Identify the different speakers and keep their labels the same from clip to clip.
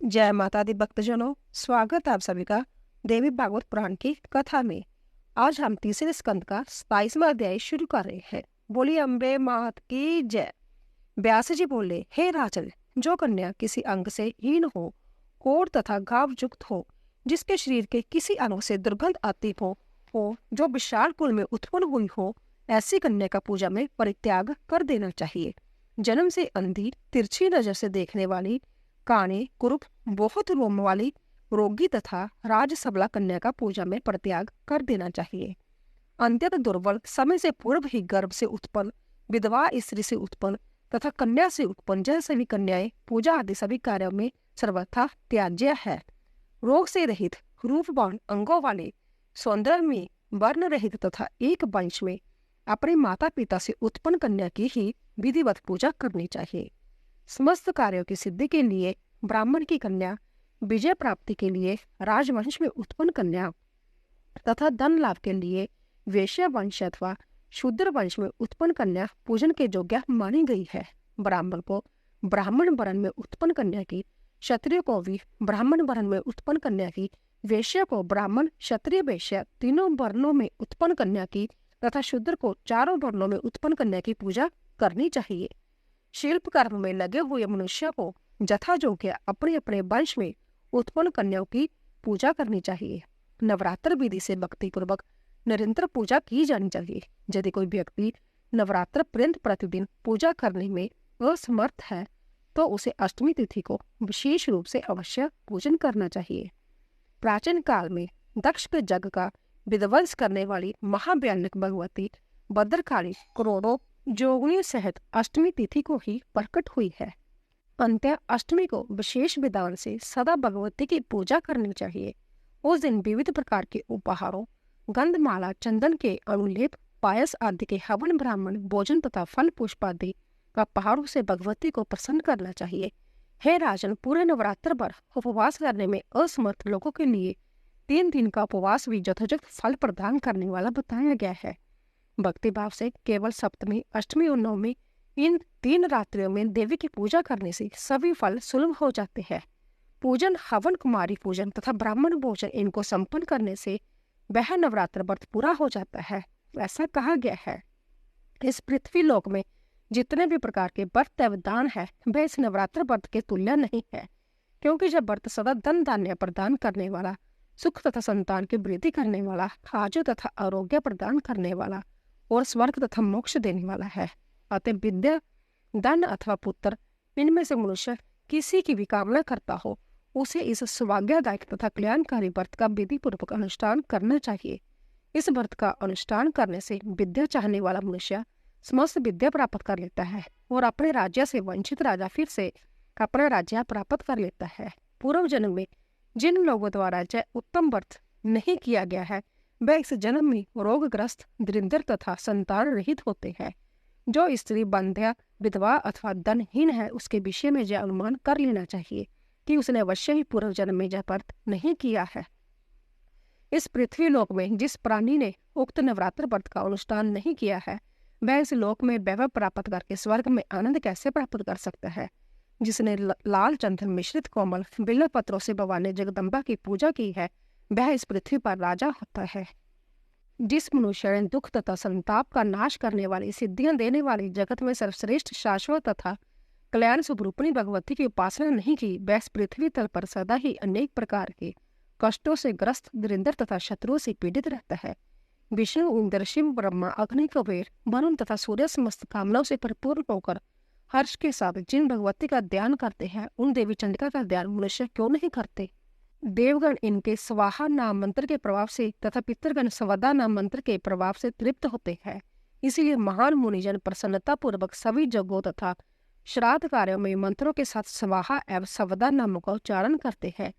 Speaker 1: जय माता दी भक्तजनों, स्वागत है आप सभी का देवी भागवत पुराण की कथा में। आज हम तीसरे स्कंद का 27वां अध्याय शुरू कर रहे हैं। बोली अम्बे मात की जय। व्यास जी बोले, हे राजन, जो कन्या किसी अंग से हीन हो, कोढ़ तथा घाव युक्त हो, जिसके शरीर के किसी अंग से दुर्गंध आती हो, जो विशाल कुल में उत्पन्न हुई हो, ऐसी कन्या का पूजा में परित्याग कर देना चाहिए। जन्म से अंधी, तिरछी नजर से देखने वाली, काने, कुरूप, बहुत रोम वाली, रोगी तथा राज सबला कन्या का पूजा में परित्याग कर देना चाहिए। अत्यंत दुर्बल, समय से पूर्व ही गर्भ से उत्पन्न, विधवा स्त्री से उत्पन्न तथा कन्या से उत्पन्न जय सभी कन्याएं पूजा आदि सभी कार्यों में सर्वथा त्याज्य है। रोग से रहित, रूपवान अंगों वाले, सौंदर्य में वर्ण रहित तथा एक वंश में अपने माता पिता से उत्पन्न कन्या की ही विधिवत पूजा करनी चाहिए। समस्त कार्यों की सिद्धि के लिए ब्राह्मण की कन्या, विजय प्राप्ति के लिए राजवंश में उत्पन्न कन्या तथा धन लाभ के लिए वैश्य वंश अथवा शूद्र वंश में उत्पन्न कन्या पूजन के योग्य मानी गई है। ब्राह्मण को ब्राह्मण वर्ण में उत्पन्न कन्या की, क्षत्रिय को भी ब्राह्मण वर्ण में उत्पन्न कन्या की, वैश्य को ब्राह्मण, क्षत्रिय, वैश्य तीनों वर्णों में उत्पन्न कन्या की तथा शूद्र को चारों वर्णों में उत्पन्न कन्या की पूजा करनी चाहिए। शिल्प कर्म में लगे हुए मनुष्य को जथा योग्य अपने अपने वंश में उत्पन्न कन्याओं की पूजा करनी चाहिए। नवरात्र विधि से भक्ति पूर्वक निरंतर पूजा की जानी चाहिए। यदि कोई व्यक्ति नवरात्र पर्यंत प्रतिदिन पूजा करने में असमर्थ है तो उसे अष्टमी तिथि को विशेष रूप से अवश्य पूजन करना चाहिए। प्राचीन काल में दक्ष के जग का विध्वंस करने वाली महाभयानक भगवती भद्रकाली करोड़ों जोगनियों सहित अष्टमी तिथि को ही प्रकट हुई है। अंत्य अष्टमी को विशेष विधान से सदा भगवती की पूजा करनी चाहिए। उस दिन विविध प्रकार के उपहारों, गंधमाला, चंदन के अनुलेप, पायस आदि के हवन, ब्राह्मण भोजन तथा फल पुष्प आदि का पहाड़ों से भगवती को प्रसन्न करना चाहिए। हे राजन, पूरे नवरात्र भर उपवास करने में असमर्थ लोगों के लिए 3 दिन का उपवास भी यथोचित फल प्रदान करने वाला बताया गया है। भक्ति भाव से केवल सप्तमी, अष्टमी और नवमी इन 3 रात्रियों में देवी की पूजा करने से सभी फल सुलभ हो जाते हैं। पूजन, हवन, कुमारी पूजन तथा ब्राह्मण भोजन इनको संपन्न करने से वह नवरात्र व्रत पूरा हो जाता है। ऐसा कहा गया है। इस पृथ्वी लोक में जितने भी प्रकार के व्रत एवं दान है वह इस नवरात्र व्रत के तुल्य नहीं है, क्योंकि जब व्रत सदा धन धान्य प्रदान करने वाला, सुख तथा संतान की वृद्धि करने वाला, आयु तथा आरोग्य प्रदान करने वाला और स्वर्ग तथा मोक्ष देने वाला है। अतः विद्या, धन अथवा पुत्र इनमें से मनुष्य किसी की भी कामना करता हो, उसे इस सौभाग्यदायक तथा कल्याणकारी व्रत का विधि पूर्वक अनुष्ठान करना चाहिए। इस व्रत का अनुष्ठान करने से विद्या चाहने वाला मनुष्य समस्त विद्या प्राप्त कर लेता है और अपने राज्य से वंचित राजा फिर से अपना राज्य प्राप्त कर लेता है। पूर्व जन्म में जिन लोगों द्वारा जय उत्तम व्रत नहीं किया गया है वह इस जन्म में रोगग्रस्त, दरिद्र तथा संतान रहित होते हैं। जो स्त्री बंध्या, विधवा अथवा धनहीन है उसके विषय में यह अनुमान कर लेना चाहिए कि उसने अवश्य ही पूर्व जन्म में यह व्रत नहीं किया है। इस पृथ्वी लोक में जिस प्राणी ने उक्त नवरात्र व्रत का अनुष्ठान नहीं किया है वह इस लोक में वैभव प्राप्त करके स्वर्ग में आनंद कैसे प्राप्त कर सकता है। जिसने लाल चंदन मिश्रित कोमल बिल्व पत्रों से भवानी जगदम्बा की पूजा की है वह इस पृथ्वी पर राजा होता है। जिस मनुष्य ने दुख तथा संताप का नाश करने वाली, सिद्धियां देने वाली, जगत में सर्वश्रेष्ठ, शाश्वत तथा कल्याण स्वरूपिणी भगवती की उपासना नहीं की वह इस पृथ्वी तल पर सदा ही अनेक प्रकार के कष्टों से ग्रस्त, दरिद्र तथा शत्रुओं से पीड़ित रहता है। विष्णु, इंद्र, शिव, ब्रह्मा, अग्नि, कुबेर, वरुण तथा सूर्य समस्त कामनाओं से परिपूर्ण होकर हर्ष के साथ जिन भगवती का ध्यान करते हैं उन देवी चंडिका का ध्यान मनुष्य क्यों नहीं करते। देवगण इनके स्वाहा नाम मंत्र के प्रभाव से तथा पितृगण स्वदा नाम मंत्र के प्रभाव से तृप्त होते हैं। इसीलिए महान मुनिजन प्रसन्नता पूर्वक सभी जगहों तथा श्राद्ध कार्यों में मंत्रों के साथ स्वाहा एवं स्वदा नामों का उच्चारण करते हैं।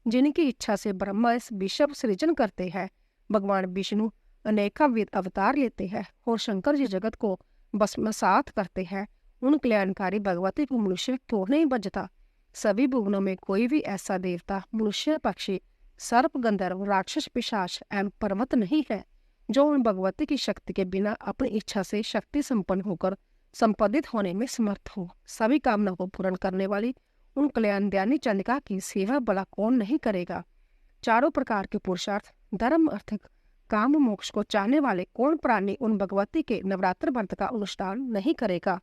Speaker 1: जिनकी इच्छा से ब्रह्मा इस विश्व सृजन करते हैं, भगवान विष्णु अनेकाविध अवतार लेते हैं और शंकर जी जगत को भस्मसात करते हैं, उन कल्याणकारी भगवती को मनुष्य क्यों नहीं बजता। सभी भुवनों में कोई भी ऐसा देवता, मनुष्य, पक्षी, सर्प, गंधर्व, राक्षस, पिशाच एवं पर्वत नहीं है जो उन भगवती की शक्ति के बिना अपनी इच्छा से शक्ति संपन्न होकर संपादित होने में समर्थ हो। सभी कामना को पूर्ण करने वाली उन कल्याणदायिनी चंद्रिका की सेवा भला कौन नहीं करेगा। चारों प्रकार के पुरुषार्थ, धर्म, अर्थ, काम, मोक्ष को चाहने वाले कौन प्राणी उन भगवती के नवरात्र व्रत का अनुष्ठान नहीं करेगा।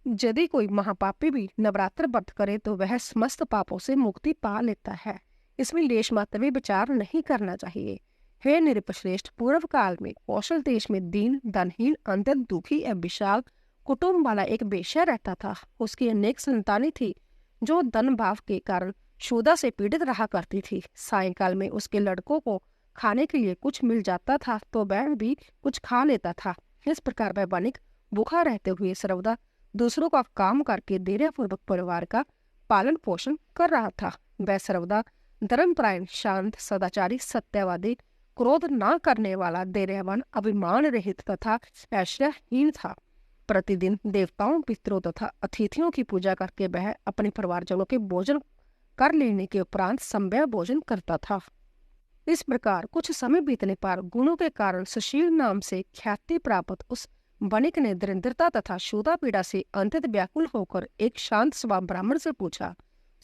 Speaker 1: यदि कोई महापापी भी नवरात्र व्रत करे तो वह समस्त पापों से मुक्ति पा लेता है। इसमें लेश मात्र भी विचार नहीं करना चाहिए। हे नृपश्रेष्ठ, पूर्व काल में कौशल देश में दीन, धनहीन, अत्यंत दुखी एवं विशाल कुटुंब वाला एक वेश्या रहता था। उसकी अनेक संतानें थी जो धन भाव के कारण क्षुधा से पीड़ित रहा करती थी। सायंकाल में उसके लड़कों को खाने के लिए कुछ मिल जाता था तो वह भी कुछ खा लेता था। इस प्रकार वह वणिक भूखा रहते हुए सर्वदा दूसरों का काम करके धैर्यपूर्वक परिवार का पालन पोषण कर रहा था। वह सर्वदा धर्मपरायण, शांत, सदाचारी, सत्यवादी, क्रोध न करने वाला, धैर्यवान, अभिमान रहित तथा ऐश्वर्यहीन था। प्रतिदिन देवताओं, पितरों तथा अतिथियों की पूजा करके वह अपने परिवारजनों के भोजन कर लेने के उपरांत संध्या भोजन करता था। इस प्रकार कुछ समय बीतने पर गुणों के कारण सुशील नाम से ख्याति प्राप्त उस वणिक ने दरिद्रता तथा क्षुधा पीड़ा से अंतत व्याकुल होकर एक शांत स्वभाव ब्राह्मण से पूछा।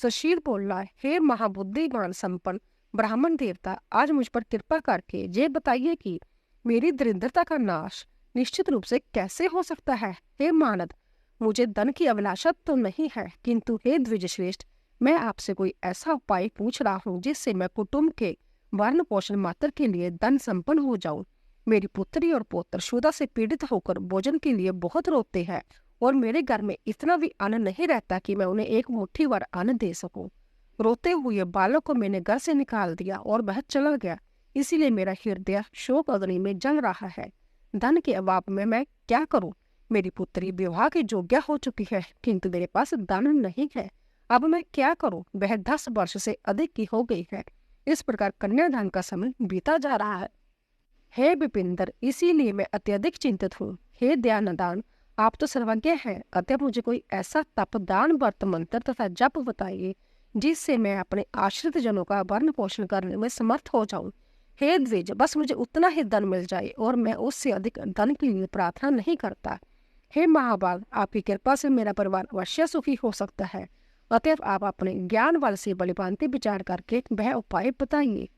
Speaker 1: सुशील बोला, हे महाबुद्धिमान संपन्न ब्राह्मण देवता, आज मुझ पर कृपा करके ये बताइए कि मेरी दरिद्रता का नाश निश्चित रूप से कैसे हो सकता है। हे मानद, मुझे धन की अभिलाषा तो नहीं है, किंतु हे द्विजश्रेष्ठ, मैं आपसे कोई ऐसा उपाय पूछ रहा हूँ जिससे मैं कुटुंब के वर्ण पोषण मात्र के लिए धन संपन्न हो जाऊं। मेरी पुत्री और पुत्र क्षुधा से पीड़ित होकर भोजन के लिए बहुत रोते हैं और मेरे घर में इतना भी अन्न नहीं रहता कि मैं उन्हें एक मुट्ठी भर अन्न दे सकूं। रोते हुए बालक को मैंने घर से निकाल दिया और वह चला गया, इसीलिए मेरा हृदय शोक अग्नि में जल रहा है। धन के अभाव में मैं क्या करूं? मेरी पुत्री विवाह की योग्य हो चुकी है, किंतु मेरे पास धन नहीं है। अब मैं क्या करूं? वह 10 वर्ष से अधिक की हो गई है। इस प्रकार कन्यादान का समय बीता जा रहा है। हे विपिंदर, इसीलिए मैं अत्यधिक चिंतित हूँ। हे दयानदान, आप तो सर्वज्ञ हैं, अतः मुझे कोई ऐसा तप, दान, व्रत, मंत्र तथा जप बताइए जिससे मैं अपने आश्रित जनों का भरण पोषण करने में समर्थ हो जाऊं। हे द्विज, बस मुझे उतना ही धन मिल जाए और मैं उससे अधिक धन के लिए प्रार्थना नहीं करता। हे महाभाग, आपकी कृपा से मेरा परिवार अवश्य सुखी हो सकता है, अतएव आप अपने ज्ञान बल से बलिभांति विचार करके वह उपाय बताइए।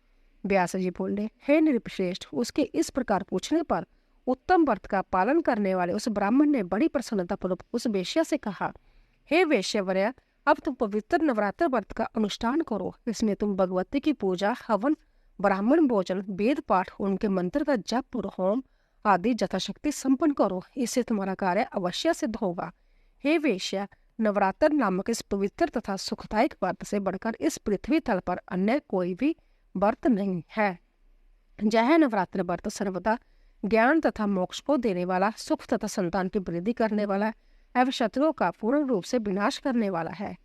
Speaker 1: व्यास जी बोले, हे नृपश्रेष्ठ, उसके इस प्रकार पूछने पर उत्तम व्रत का पालन करने वाले उस ब्राह्मण ने बड़ी प्रसन्नता पूर्वक उस वेश्या से कहा, हे वेश्यावर्या, अब तुम पवित्र नवरात्र व्रत का अनुष्ठान करो। इसमें तुम भगवती की पूजा, हवन, ब्राह्मण भोजन, वेद पाठ, उनके मंत्र का जप और होम आदि यथाशक्ति संपन्न करो। इससे तुम्हारा कार्य अवश्य सिद्ध होगा। हे वेश्या, नवरात्र नामक इस पवित्र तथा सुखदायक व्रत से बढ़कर इस पृथ्वी तल पर अन्य कोई भी व्रत नहीं है। यह नवरात्र व्रत सर्वदा ज्ञान तथा मोक्ष को देने वाला, सुख तथा संतान की वृद्धि करने वाला एवं शत्रुओं का पूर्ण रूप से विनाश करने वाला है।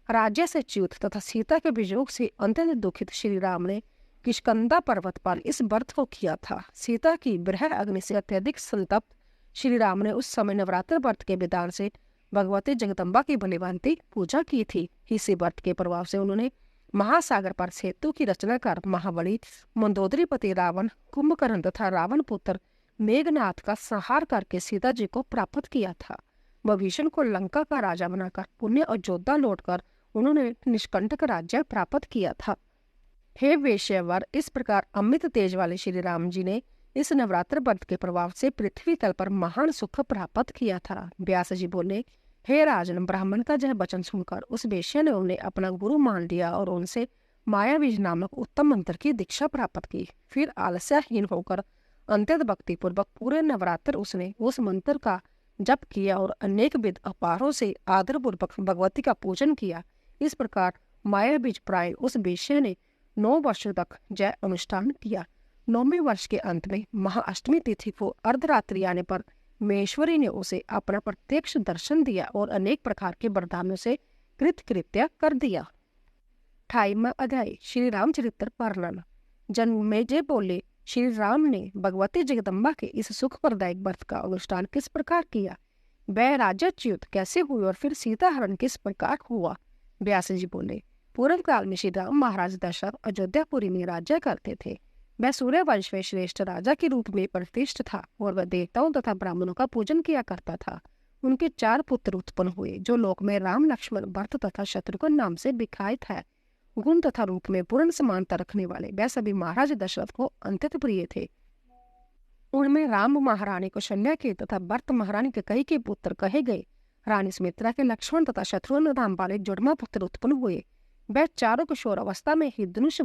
Speaker 1: राज्य से च्युत तथा सीता के वियोग से अत्यंत दुखित श्री राम ने किष्किंधा पर्वत पर इस व्रत को किया था। सीता की विरह अग्नि से अत्यधिक संतप्त श्री राम ने उस समय नवरात्र व्रत के विधान से भगवती जगदम्बा की बलिभांति पूजा की थी। इसी व्रत के प्रभाव से उन्होंने महासागर पर सेतु की रचना कर महाबली मंदोदरीपति रावण, कुंभकर्ण तथा रावण पुत्र मेघनाथ का संहार करके सीता जी को प्राप्त किया था। विभीषण को लंका का राजा बनाकर पुण्य और योद्धा लौटकर उन्होंने निष्कंटक राज्य प्राप्त किया था। हे वेश्यावर, इस प्रकार अमित तेज वाले श्री राम जी ने इस नवरात्र व्रत के प्रभाव से पृथ्वी तल पर महान सुख प्राप्त किया था। व्यास जी बोले, हे राजन, ब्राह्मण का यह वचन सुनकर उस वेश्या ने उन्हें अपना गुरु मान लिया और उनसे मायाबीज नामक उत्तम मंत्र की दीक्षा प्राप्त की। फिर आलस्यहीन होकर अत्यंत भक्ति पूर्वक पूरे नवरात्र उसने उस मंत्र का जप किया और अनेक विध अपारों से आदर पूर्वक भगवती का पूजन किया। इस प्रकार मायाबीज प्राय उस वेश्या ने 9 वर्षों तक जय अनुष्ठान किया। 9वें वर्ष के अंत में महाअष्टमी तिथि को अर्धरात्रि आने पर महेश्वरी ने उसे अपना प्रत्यक्ष दर्शन दिया और अनेक प्रकार के वरदानों से कृतकृत्य कर दिया। 28वां अध्याय, श्री रामचरित्र वर्णन। जन्मेजय बोले, श्री राम ने भगवती जगदम्बा के इस सुखप्रदायक व्रत का अनुष्ठान किस प्रकार किया? वह राज्यच्युत कैसे हुए और फिर सीता हरण किस प्रकार हुआ? व्यास जी बोले, पूर्व काल में श्री राम महाराज दशरथ अयोध्यापुरी में राज्य करते थे। वह सूर्यवंश में श्रेष्ठ राजा के रूप में प्रतिष्ठित था और वह देवताओं तथा ब्राह्मणों का पूजन किया करता था। उनके 4 पुत्र उत्पन्न हुए, जो लोक में राम, लक्ष्मण, भरत तथा शत्रुघ्न नाम से विख्यात है। गुण तथा रूप में पूर्ण समानता रखने वाले वह सभी महाराज दशरथ को अत्यंत प्रिय थे। उनमें राम महारानी कौशल्या के तथा भरत महारानी कैकेयी के पुत्र कहे गए। रानी सुमित्रा के लक्ष्मण तथा शत्रुघ्न नाम वाले जुड़वा पुत्र उत्पन्न हुए। वह चारों किशोर अवस्था में ही धनुष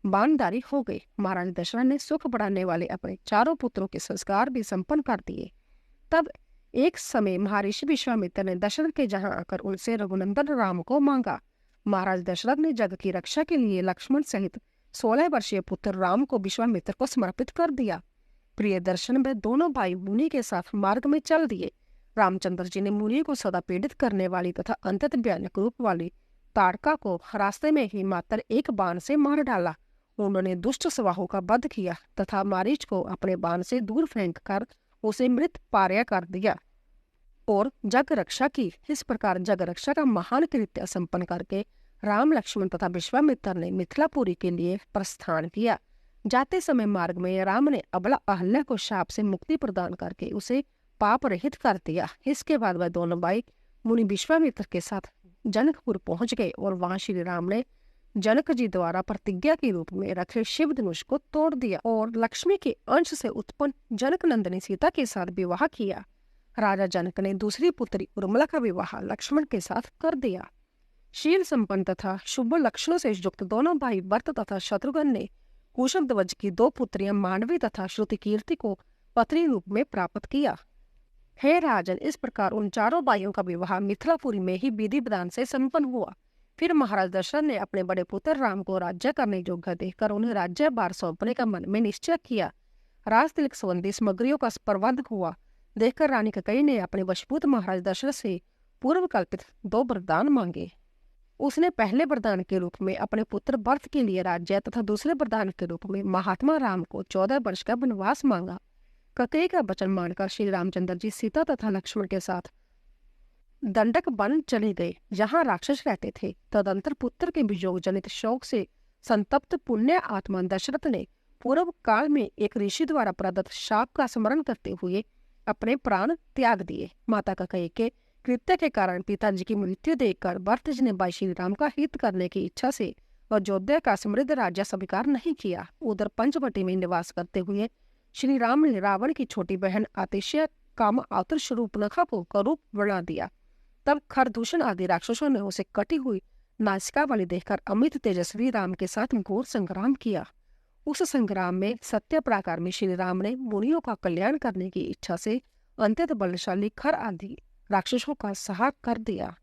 Speaker 1: बाणधारी हो गए। महाराज दशरथ ने सुख बढ़ाने वाले अपने चारों पुत्रों के संस्कार भी संपन्न कर दिए। तब एक समय महर्षि विश्वामित्र ने दशरथ के जहां आकर उनसे रघुनंदन राम को मांगा। महाराज दशरथ ने जग की रक्षा के लिए लक्ष्मण सहित 16 वर्षीय पुत्र राम को विश्वामित्र को समर्पित कर दिया। प्रिय दर्शन में दोनों भाई मुनि के साथ मार्ग में चल दिए। रामचंद्र जी ने मुनि को सदा पीड़ित करने वाली तथा अंतत भयानक रूप वाली ताड़का को रास्ते में ही मात्र एक बाण से मार डाला। उन्होंने दुष्ट सवाहों का वध किया तथा मारीच को अपने बाण से दूर फेंक कर उसे मृत पार्या कर दिया और जग रक्षा की। इस प्रकार जग रक्षा का महान कृत्य संपन्न करके राम, लक्ष्मण तथा विश्वामित्र ने मिथिलापुरी के लिए प्रस्थान किया। जाते समय मार्ग में राम ने अबला अहल्या को शाप से मुक्ति प्रदान करके उसे पाप रहित कर दिया। इसके बाद वह दोनों भाई मुनि विश्वामित्र के साथ जनकपुर पहुंच गए और वहां श्री राम ने जनक जी द्वारा प्रतिज्ञा के रूप में रखे शिव धनुष को तोड़ दिया और लक्ष्मी के अंश से उत्पन्न जनक नंदिनी सीता के साथ विवाह किया। राजा जनक ने दूसरी पुत्री उर्मिला का विवाह लक्ष्मण के साथ कर दिया। शील संपन्न तथा शुभ लक्षणों से युक्त दोनों भाई भरत तथा शत्रुघ्न ने कुशल ध्वज की 2 पुत्रियां मांडवी तथा श्रुति कीर्ति को पत्नी रूप में प्राप्त किया। हे राजन, इस प्रकार उन चारों भाइयों का विवाह मिथिलापुरी में ही विधि विधान से संपन्न हुआ। फिर महाराज दशरथ ने अपने बड़े पुत्र राम को राज्य करने योग्य देखकर उन्हें राज्य भार सौंपने का मन में निश्चय किया। राज तिलक संबंधी सामग्रियों का प्रबंध हुआ। देखकर रानी कैकेयी ने अपने वशपुत्र महाराज दशरथ से पूर्व कल्पित 2 वरदान मांगे। उसने पहले वरदान के रूप में अपने पुत्र भरत के लिए राज्य तथा दूसरे वरदान के रूप में महात्मा राम को 14 वर्ष का वनवास मांगा। कैकेयी का वचन मानकर श्री रामचंद्र जी सीता तथा लक्ष्मण के साथ दंडक वन चले गए, जहां राक्षस रहते थे। तदंतर पुत्र के वियोग जनित शोक से संतप्त पुण्य आत्मा दशरथ ने पूर्व काल में एक ऋषि द्वारा प्रदत्त शाप का स्मरण करते हुए अपने प्राण त्याग दिए। माता कैकेयी के कृत्य के कारण पिताजी की मृत्यु देखकर भरत जी ने भाई श्री राम का हित करने की इच्छा से अयोध्या का समृद्ध राज्य स्वीकार नहीं किया। उधर पंचवटी में निवास करते हुए श्री राम ने रावण की छोटी बहन आतिश्य काम आतुर शूर्पणखा को करूप बना दिया। तब खरदूषण आदि राक्षसों ने उसे कटी हुई नासिका वाली देखकर अमित तेजस्वी राम के साथ घोर संग्राम किया। उस संग्राम में सत्य प्राकार में श्री राम ने मुनियों का कल्याण करने की इच्छा से अत्यंत बलशाली खर आदि राक्षसों का संहार कर दिया।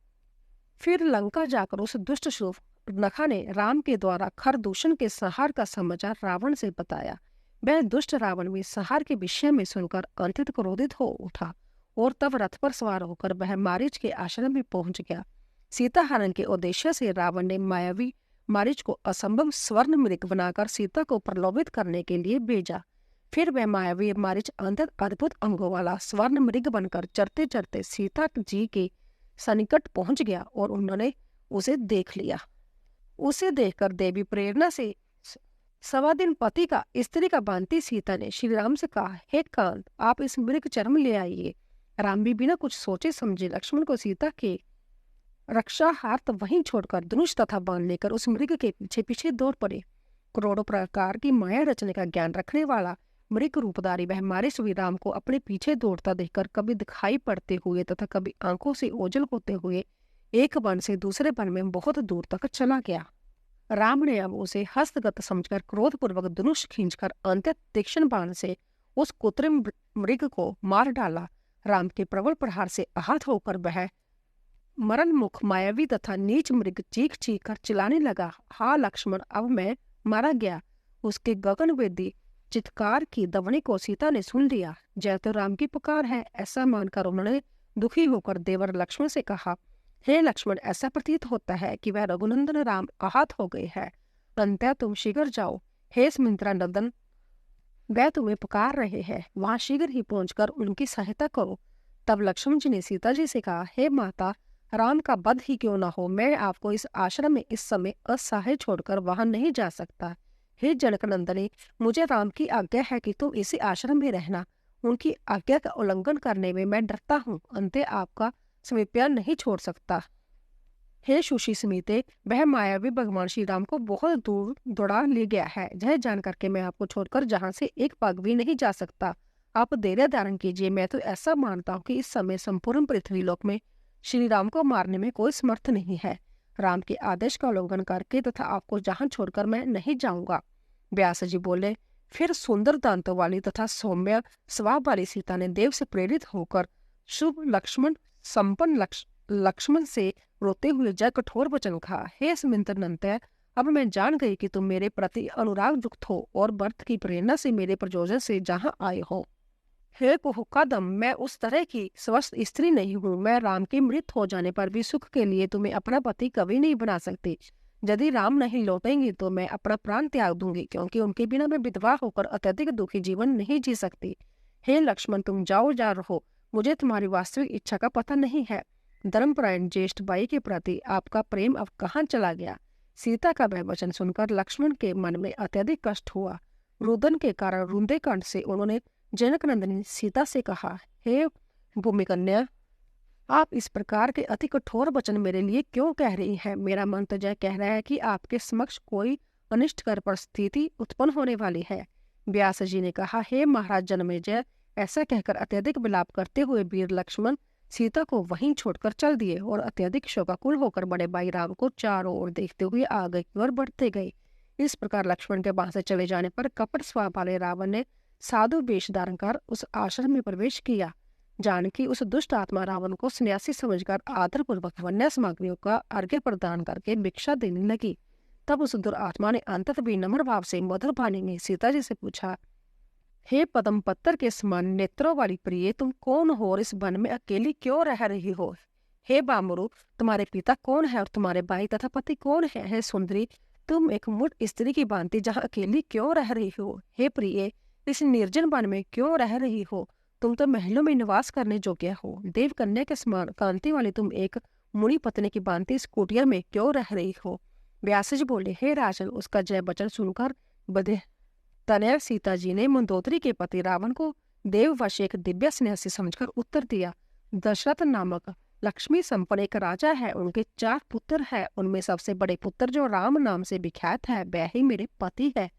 Speaker 1: फिर लंका जाकर उस दुष्ट शूर्पणखा ने राम के द्वारा खरदूषण के संहार का समाचार रावण से बताया। वह दुष्ट रावण भी संहार के विषय में सुनकर अत्यंत क्रोधित हो उठा और तब रथ पर सवार होकर वह मारीच के आश्रम में पहुंच गया। सीता हरण के उद्देश्य से रावण ने मायावी मारीच को असंभव स्वर्ण मृग बनाकर सीता को प्रलोभित करने के लिए भेजा। फिर वह मायावी मारीच अद्भुत अंगों वाला स्वर्ण मृग बनकर चरते चरते सीता जी के सन्निकट पहुंच गया और उन्होंने उसे देख लिया। उसे देखकर देवी प्रेरणा से सवा दिन पति का स्त्री का बांधती सीता ने श्री राम से कहा, हे कांत, आप इस मृग चर्म ले आइए। राम भी बिना कुछ सोचे समझे लक्ष्मण को सीता के रक्षाहार्थ वहीं छोड़कर धनुष तथा बाण लेकर उस मृग के पीछे पीछे दौड़ पड़े। करोड़ों प्रकार की माया रचने का ज्ञान रखने वाला मृग रूपधारी वह मारे श्री राम को अपने पीछे दौड़ता देखकर कभी दिखाई पड़ते हुए तथा कभी आंखों से ओझल होते हुए एक वन से दूसरे वन में बहुत दूर तक चला गया। राम ने अब उसे हस्तगत समझकर क्रोधपूर्वक धनुष खींचकर अंत्य तीक्ष्ण बाण से उस कृत्रिम मृग को मार डाला। राम के प्रबल प्रहार से आहत होकर वह मरण मुख मायावी तथा नीच मृग चीख चीख कर चिल्लाने लगा, हा लक्ष्मण, अब मैं मारा गया। उसके गगनवेदी चित्कार की ध्वनि को सीता ने सुन लिया। जय तो राम की पुकार है, ऐसा मानकर उन्होंने दुखी होकर देवर लक्ष्मण से कहा, हे लक्ष्मण, ऐसा प्रतीत होता है कि वह रघुनंदन राम आहत हो गए हैं। अंतः तुम शीघ्र जाओ। हे सुमित्रा नंदन, वह तुम्हें पुकार रहे हैं, वहां शीघ्र ही पहुंचकर उनकी सहायता करो। तब लक्ष्मण जी ने सीता जी से कहा, हे माता, राम का वध ही क्यों न हो, मैं आपको इस आश्रम में इस समय असहाय छोड़कर वहां नहीं जा सकता। हे जनक नंदनी, मुझे राम की आज्ञा है कि तुम इसी आश्रम में रहना उनकी आज्ञा का उल्लंघन करने में मैं डरता हूँ। अंते आपका समीप्या नहीं छोड़ सकता। हे सुशी समीते, वह मायावी भगवान श्री राम को बहुत दूर दौड़ा ले गया है। यह जानकर के मैं आपको छोड़कर जहाँ से एक पग भी नहीं जा सकता। आप धैर्य धारण कीजिए। मैं तो ऐसा मानता हूँ कि इस समय संपूर्ण पृथ्वी लोक में श्री राम को मारने में कोई समर्थ नहीं है। राम के आदेश का उल्लंघन करके तथा आपको जहाँ छोड़कर मैं नहीं जाऊंगा। व्यास जी बोले, फिर सुंदर दांतों वाली तथा सौम्य स्वभाव वाली सीता ने देव से प्रेरित होकर शुभ लक्ष्मण संपन्न लक्ष्मण से रोते हुए जय कठोर वचन कहा, हे सुमिंत्र नंदन, अब मैं जान गई कि तुम मेरे प्रति अनुराग युक्त हो और व्रत की प्रेरणा से मेरे प्रयोजन से जहाँ आए हो। हे कुहुकादम, मैं उस तरह की स्वस्थ स्त्री नहीं हूँ। मैं राम के मृत हो जाने पर भी सुख के लिए तुम्हें अपना पति कभी नहीं बना सकती। यदि राम नहीं लौटेंगे तो मैं अपना प्राण त्याग दूंगी, क्योंकि उनके बिना मैं विधवा होकर अत्यधिक दुखी जीवन नहीं जी सकती। हे लक्ष्मण, तुम जाओ जा रहो, मुझे तुम्हारी वास्तविक इच्छा का पता नहीं है। धर्मपरायण ज्येष्ठ भाई के प्रति आपका प्रेम अब कहाँ चला गया? सीता का वह वचन सुनकर लक्ष्मण के मन में अत्यधिक कष्ट हुआ। रुदन के कारण रुंदे कंठ से उन्होंने जनक नंदिनी सीता से कहा, हे भूमिकन्या, आप इस प्रकार के अति कठोर वचन मेरे लिए क्यों कह रही हैं? मेरा मन तो यह कह रहा है कि आपके समक्ष कोई अनिष्टकर परिस्थिति उत्पन्न होने वाली है। व्यास जी ने कहा, हे महाराज जनमेजय, ऐसा कहकर अत्यधिक विलाप करते हुए वीर लक्ष्मण सीता को वहीं छोड़कर चल दिए और अत्यधिक शोकाकुल होकर बड़े भाई राम को चारों ओर देखते हुए आगे की ओर बढ़ते गए। इस प्रकार लक्ष्मण के वहां से चले जाने पर कपट स्वभाव वाले रावण ने साधु वेश धारण कर उस आश्रम में प्रवेश किया। जानकी उस दुष्ट आत्मा रावण को सन्यासी समझकर आदर पूर्वक वन्य सामग्रियों का अर्घ्य प्रदान करके भिक्षा देने लगी। तब उस दुरात्मा ने अंततः भी नम्र भाव से मधुर वाणी में सीता जी से पूछा, हे पद्म पत्तर के समान नेत्रों वाली प्रिय, तुम कौन हो और इस वन में अकेली क्यों रह रही हो? हे बामुरु, तुम्हारे पिता कौन है और तुम्हारे भाई तथा पति कौन है? हे सुंदरी, तुम एक मूढ़ स्त्री की भांति जहाँ अकेली क्यों रह रही हो? हे प्रिय, इस निर्जन वन में क्यों रह रही हो? तुम तो महलों में निवास करने योग्य हो। देव कन्या के समान कांति वाली तुम एक मुनि पत्नी की भांति इस कुटिया में क्यों रह रही हो? व्यास जी बोले, हे राजन, उसका जय वचन सुनकर बधे तनया सीता जी ने मंदोदरी के पति रावण को देववश एक दिव्य सन्यासी समझकर उत्तर दिया, दशरथ नामक लक्ष्मी संपन्न एक राजा है। उनके 4 पुत्र है। उनमें सबसे बड़े पुत्र जो राम नाम से विख्यात है, वह ही मेरे पति है।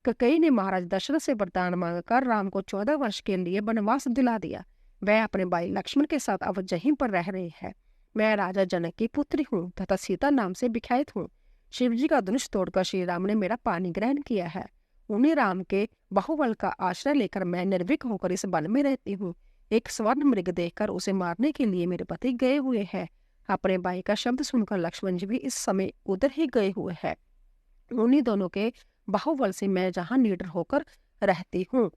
Speaker 1: कैकेयी ने महाराज दशरथ से वरदान मांगकर राम को 14 वर्ष के लिए वनवास दिला दिया। वह अपने भाई लक्ष्मण के साथ अब यहीं पर रह रहे हैं। मैं राजा जनक की पुत्री हूँ तथा सीता नाम से विख्यात हूँ। शिव जी का धनुष तोड़कर श्री राम ने मेरा पानी ग्रहण किया है। उन्हीं राम के बाहुबल का आश्रय लेकर मैं निर्भीक होकर इस वन में रहती हूँ। एक स्वर्ण मृग देखकर उसे मारने के लिए मेरे पति गए हुए हैं। अपने भाई का शब्द सुनकर लक्ष्मण जी भी इस समय उधर ही गए हुए हैं। उन्हीं दोनों के बाहुबल से मैं जहाँ निडर होकर रहती हूँ।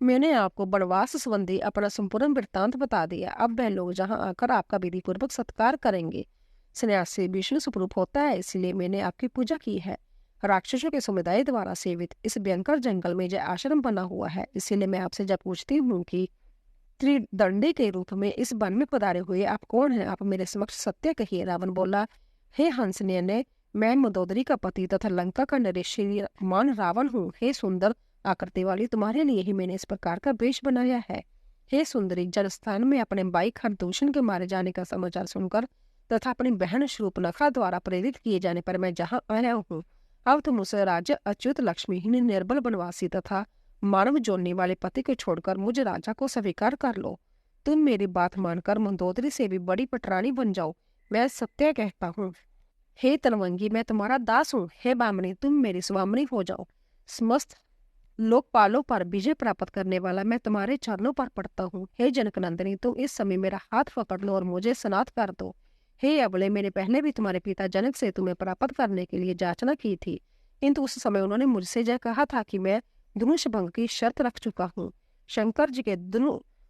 Speaker 1: मैंने आपको वनवास संबंधी अपना संपूर्ण वृत्तांत बता दिया। अब वह लोग जहाँ आकर आपका विधि पूर्वक सत्कार करेंगे। सन्यासी विष्णु स्वरूप होता है, इसलिए मैंने आपकी पूजा की है। राक्षसों के समुदाय द्वारा सेवित इस भयंकर जंगल में जो आश्रम बना हुआ है, इसीलिए मैं आपसे जब पूछती हूँ कि त्रिदंडी के रूप में इस वन में पधारे हुए आप कौन हैं, आप मेरे समक्ष सत्य कहिए। रावण बोला, हे हंसने, मैं मंदोदरी का पति तथा लंका का नरेश श्रीमान रावण हूँ। हे सुंदर आकृति वाली, तुम्हारे लिए ही मैंने इस प्रकार का वेश बनाया है। हे सुंदरी, जनस्थान में अपने भाई खरदूषण के मारे जाने का समाचार सुनकर तथा अपनी बहन शूर्पणखा द्वारा प्रेरित किए जाने पर मैं जहाँ आया हूँ, अब तुम उसे राज्य अच्युत लक्ष्मीहीन निर्बल वनवासी तथा मानव जोड़ने वाले पति को छोड़कर मुझ राजा को स्वीकार कर लो। तुम मेरी बात मानकर मंदोदरी से भी बड़ी पटरानी बन जाओ। मैं सत्य कहता हूँ। हे तलवंगी, मैं तुम्हारा दास हूँ। हे बामनी, तुम मेरी स्वामिनी हो जाओ। समस्त लोकपालों पर विजय प्राप्त करने वाला मैं तुम्हारे चरणों पर पड़ता हूँ। हे जनक नंदिनी, तुम इस समय मेरा हाथ पकड़ लो और मुझे स्नात कर दो। हे अबले, मैंने पहले भी तुम्हारे पिता जनक से तुम्हें प्राप्त करने के लिए याचना की थी, किंतु उस समय उन्होंने मुझसे यह कहा था कि मैं धनुष भंग की शर्त रख चुका हूँ। शंकर जी के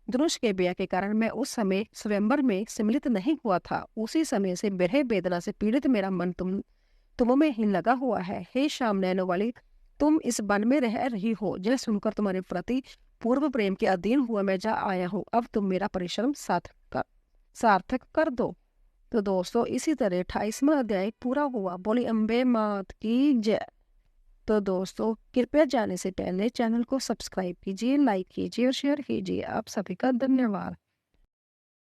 Speaker 1: धनुष के व्यय के कारण मैं उस समय स्वयंवर में सम्मिलित नहीं हुआ था। उसी समय से विरह वेदना से पीड़ित मेरा मन तुम में ही लगा हुआ है। हे श्याम नयनों वाली, तुम इस वन में रह रही हो। यह सुनकर तुम्हारे प्रति पूर्व प्रेम के अधीन हुआ मैं जा आया हूँ। अब तुम मेरा परिश्रम सार्थक कर दो। तो दोस्तों, इसी तरह 28वां अध्याय पूरा हुआ। बोली अम्बे मात की जय। तो दोस्तों कृपया जाने से पहले चैनल को सब्सक्राइब कीजिए, लाइक कीजिए और शेयर कीजिए। आप सभी का धन्यवाद।